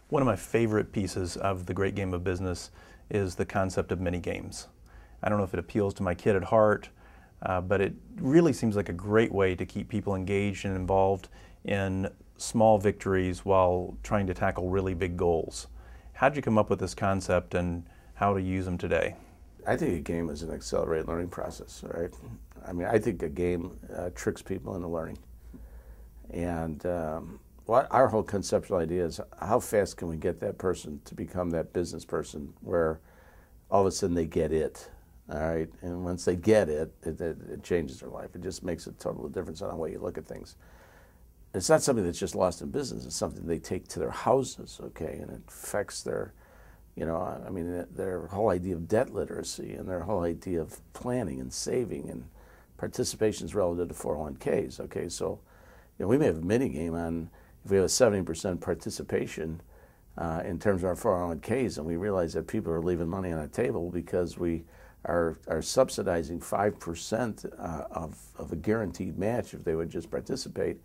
One of my favorite pieces of the great game of business is the concept of mini games. I don't know if it appeals to my kid at heart, but it really seems like a great way to keep people engaged and involved in small victories while trying to tackle really big goals. How'd you come up with this concept and how to use them today? I think a game is an accelerated learning process, right? I mean, I think a game tricks people into learning. And what our whole conceptual idea is, how fast can we get that person to become that business person where all of a sudden they get it, all right? And once they get it, it changes their life. It just makes a total difference on the way you look at things. It's not something that's just lost in business. It's something they take to their houses, okay? And it affects their, I mean, their whole idea of debt literacy and their whole idea of planning and saving and participations relative to 401ks, okay? So, we may have a mini game on if we have a 70% participation in terms of our 401ks, and we realize that people are leaving money on the table because we are subsidizing 5% of a guaranteed match if they would just participate,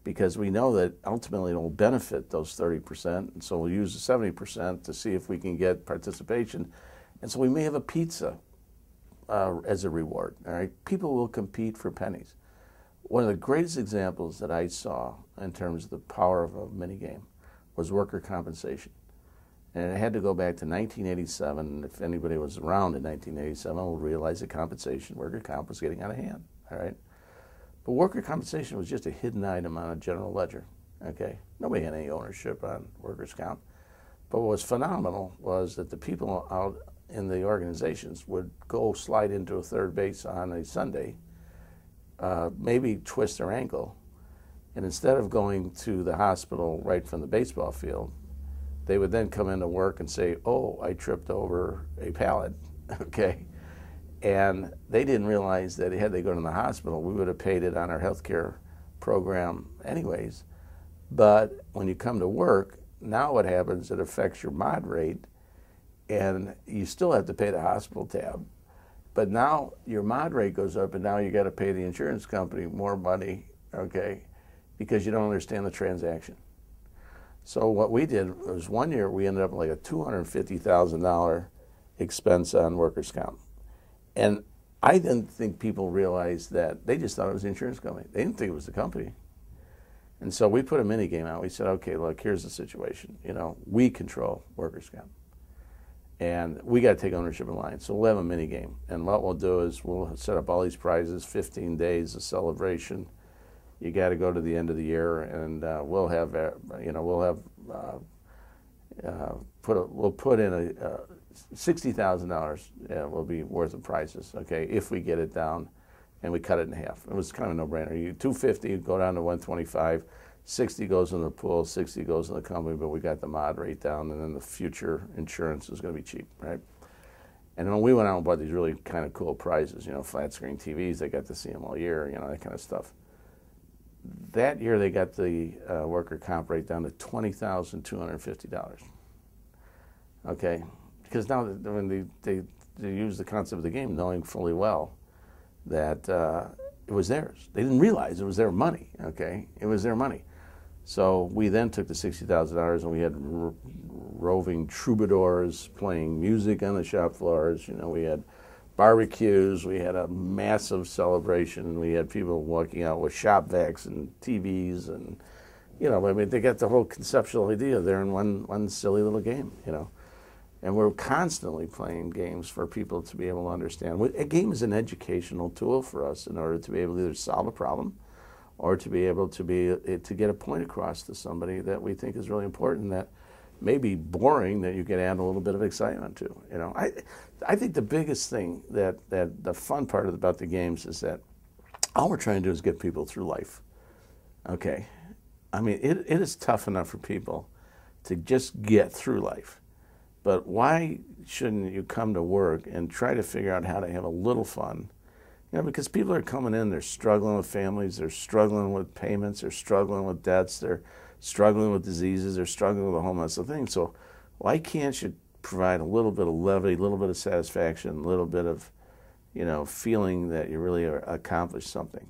because we know that ultimately it will benefit those 30%, and so we'll use the 70% to see if we can get participation. And so we may have a pizza as a reward, all right? People will compete for pennies. One of the greatest examples that I saw in terms of the power of a mini game was worker compensation. And it had to go back to 1987. If anybody was around in 1987, will realize that worker comp was getting out of hand, all right? But worker compensation was just a hidden item on a general ledger, okay? Nobody had any ownership on workers' comp. But what was phenomenal was that the people out in the organizations would go slide into a third base on a Sunday, maybe twist their ankle, and instead of going to the hospital right from the baseball field, they would then come into work and say, oh, I tripped over a pallet, okay? And they didn't realize that had they gone to the hospital, we would have paid it on our health care program anyways. But when you come to work, now what happens, it affects your mod rate, and you still have to pay the hospital tab. But now your mod rate goes up, and now you got to pay the insurance company more money, okay, because you don't understand the transaction. So what we did was, one year we ended up with like a $250,000 expense on workers' comp. And I didn't think people realized that. They just thought it was the insurance company. They didn't think it was the company. And so we put a mini game out. We said, okay, look, here's the situation. We control workers' comp. And we got to take ownership of the line. So we'll have a mini game. And what we'll do is we'll set up all these prizes, 15 days of celebration. You got to go to the end of the year, and we'll put in a $60,000 will be worth of prizes, okay, if we get it down and we cut it in half. It was kind of a no-brainer. You $250 go down to $125, $60 goes in the pool, $60 goes in the company, but we got the mod rate down, and then the future insurance is going to be cheap, right? And then we went out and bought these really kind of cool prizes, flat screen TVs. They got to see them all year, that kind of stuff. That year they got the worker comp rate down to $20,250, okay? Because now when they use the concept of the game, knowing fully well that it was theirs. They didn't realize it was their money, okay? It was their money. So we then took the $60,000 and we had roving troubadours playing music on the shop floors. We had barbecues. We had a massive celebration. We had people walking out with shop vacs and TVs, and they got the whole conceptual idea there in one silly little game, And we're constantly playing games for people to be able to understand. A game is an educational tool for us in order to be able to either solve a problem or to be able to get a point across to somebody that we think is really important, that may be boring, that you can add a little bit of excitement to. I think the biggest thing that the fun part about the games is that all we're trying to do is get people through life. Okay, I mean, it is tough enough for people to just get through life. But why shouldn't you come to work and try to figure out how to have a little fun? Because people are coming in, they're struggling with families, they're struggling with payments, they're struggling with debts, they're struggling with diseases, they're struggling with a whole mess of things. So why can't you provide a little bit of levity, a little bit of satisfaction, a little bit of, feeling that you really accomplished something?